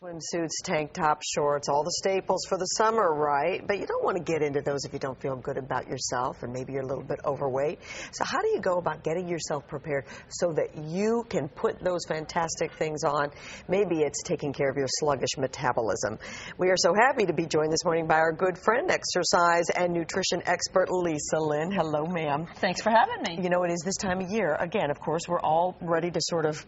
Swimsuits, tank tops, shorts, all the staples for the summer, right? But you don't want to get into those if you don't feel good about yourself and maybe you're a little bit overweight. So how do you go about getting yourself prepared so that you can put those fantastic things on? Maybe it's taking care of your sluggish metabolism. We are so happy to be joined this morning by our good friend, exercise and nutrition expert, Lisa Lynn. Hello, ma'am. Thanks for having me. You know, it is this time of year. Again, of course, we're all ready to sort of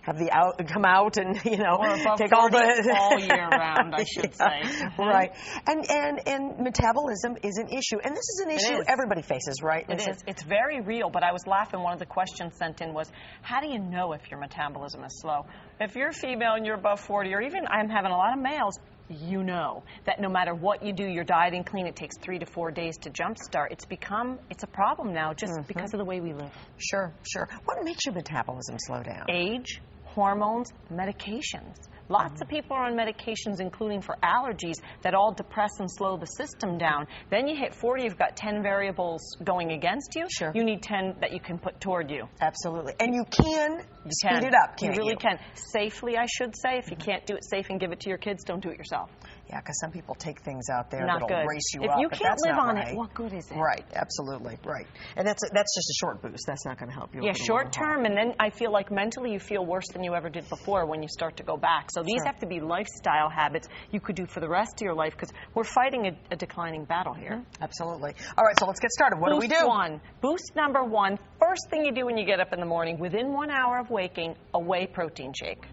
have the come out and, you know, take all the all year round, I should say. Right. And metabolism is an issue. And this is an issue everybody faces, right? It is. It's very real, but I was laughing. One of the questions sent in was, how do you know if your metabolism is slow? If you're female and you're above 40, or even I'm having a lot of males, you know that no matter what you do, you're dieting clean, it takes 3 to 4 days to jumpstart. It's a problem now just because of the way we live. Sure, sure. What makes your metabolism slow down? Age, hormones, medications. Lots of people are on medications, including for allergies, that all depress and slow the system down. Then you hit 40, you've got 10 variables going against you. Sure. You need 10 that you can put toward you. Absolutely. And you can speed it up, can't you? You really can. Safely, I should say. If you can't do it safe and give it to your kids, don't do it yourself. Yeah, because some people take things out there that'll race you up. If you can't live on it, what good is it? Right, absolutely, right. And that's just a short boost. That's not going to help you. Yeah, short term, and then I feel like mentally you feel worse than you ever did before when you start to go back. So these have to be lifestyle habits you could do for the rest of your life, because we're fighting a declining battle here. Absolutely. All right, so let's get started. What do we do? Boost number one, first thing you do when you get up in the morning, within 1 hour of waking, a whey protein shake.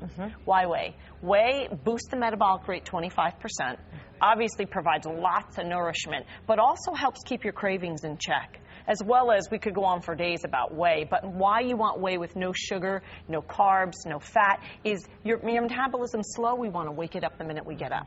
Why whey? Whey boosts the metabolic rate 25%. Obviously provides lots of nourishment, but also helps keep your cravings in check. As well as, we could go on for days about whey, but why you want whey with no sugar, no carbs, no fat, is your metabolism's slow. We want to wake it up the minute we get up.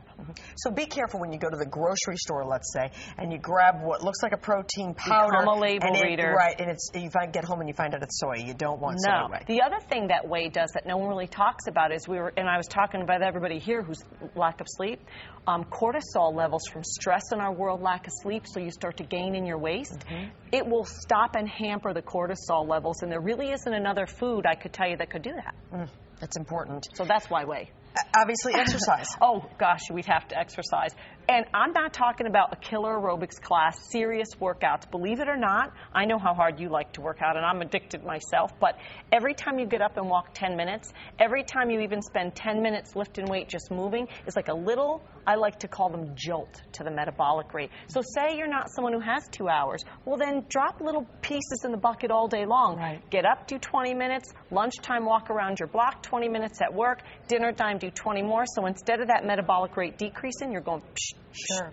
So be careful when you go to the grocery store, let's say, and you grab what looks like a protein powder. Become a label reader. Right, and you get home and you find out it's soy. You don't want soy whey. The other thing that whey does that no one really talks about is, and I was talking about everybody here who's lack of sleep, cortisol levels from stress in our world, lack of sleep, so you start to gain in your waist. It will stop and hamper the cortisol levels, and there really isn't another food I could tell you that could do that. That's important. So that's why whey. Obviously, exercise. Oh, gosh, we'd have to exercise. And I'm not talking about a killer aerobics class, serious workouts. Believe it or not, I know how hard you like to work out, and I'm addicted myself, but every time you get up and walk 10 minutes, every time you even spend 10 minutes lifting weight, just moving, is like a little, I like to call them jolt to the metabolic rate. So say you're not someone who has 2 hours, well then drop little pieces in the bucket all day long. Right. Get up, do 20 minutes, lunchtime walk around your block, 20 minutes at work, dinner time, do 20 more. So instead of that metabolic rate decreasing, you're going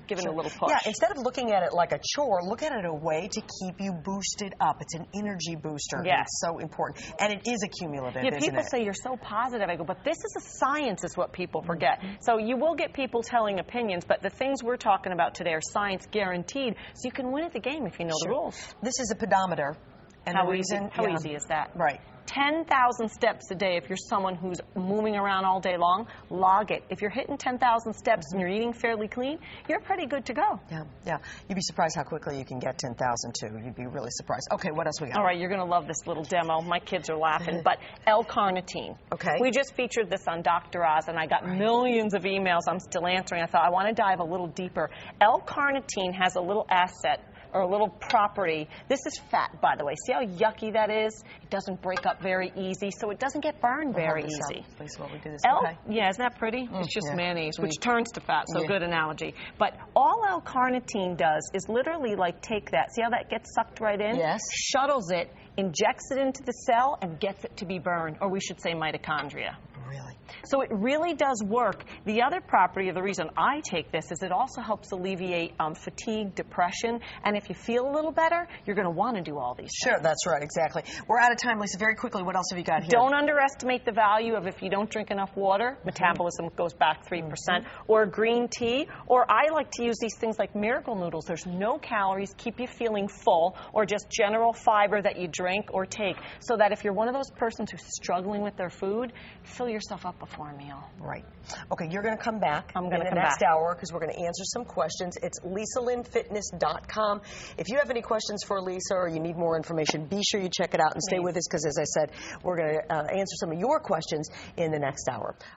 giving a little push. Yeah, instead of looking at it like a chore, look at it a way to keep you boosted up. It's an energy booster. Yes. It's so important. And it is a cumulative, isn't it? People say you're so positive. I go, but this is a science, is what people forget. So you will get people telling opinions, but the things we're talking about today are science guaranteed, so you can win at the game if you know the rules. This is a pedometer. And how easy is that? Right. 10,000 steps a day. If you're someone who's moving around all day long, log it. If you're hitting 10,000 steps and you're eating fairly clean, you're pretty good to go. Yeah, yeah. You'd be surprised how quickly you can get 10,000 too. You'd be really surprised. Okay, what else we got? All right, you're going to love this little demo. My kids are laughing, but L-carnitine. Okay. We just featured this on Dr. Oz, and I got millions of emails I'm still answering. I thought I want to dive a little deeper. L-carnitine has a little asset, or a little property. This is fat, by the way. See how yucky that is? It doesn't break up very easy, so it doesn't get burned very easy. Please, what we do this. Yeah, isn't that pretty? It's just mayonnaise, which turns to fat, so good analogy. But all L-carnitine does is literally like take that. See how that gets sucked right in? Yes. Shuttles it, injects it into the cell, and gets it to be burned, or we should say mitochondria. Really? So it really does work. The other property of the reason I take this is it also helps alleviate fatigue, depression, and if you feel a little better, you're going to want to do all these things. Sure, that's right, exactly. We're out of time, Lisa. Very quickly, what else have you got here? Don't underestimate the value of, if you don't drink enough water, metabolism goes back 3%, or green tea, or I like to use these things like miracle noodles. There's no calories, keep you feeling full, or just general fiber that you drink or take, so that if you're one of those persons who's struggling with their food, fill yourself up before a meal. Right. Okay, you're going to come back in the next hour because we're going to answer some questions. It's LisaLynnFitness.com. If you have any questions for Lisa or you need more information, be sure you check it out and stay with us because, as I said, we're going to answer some of your questions in the next hour.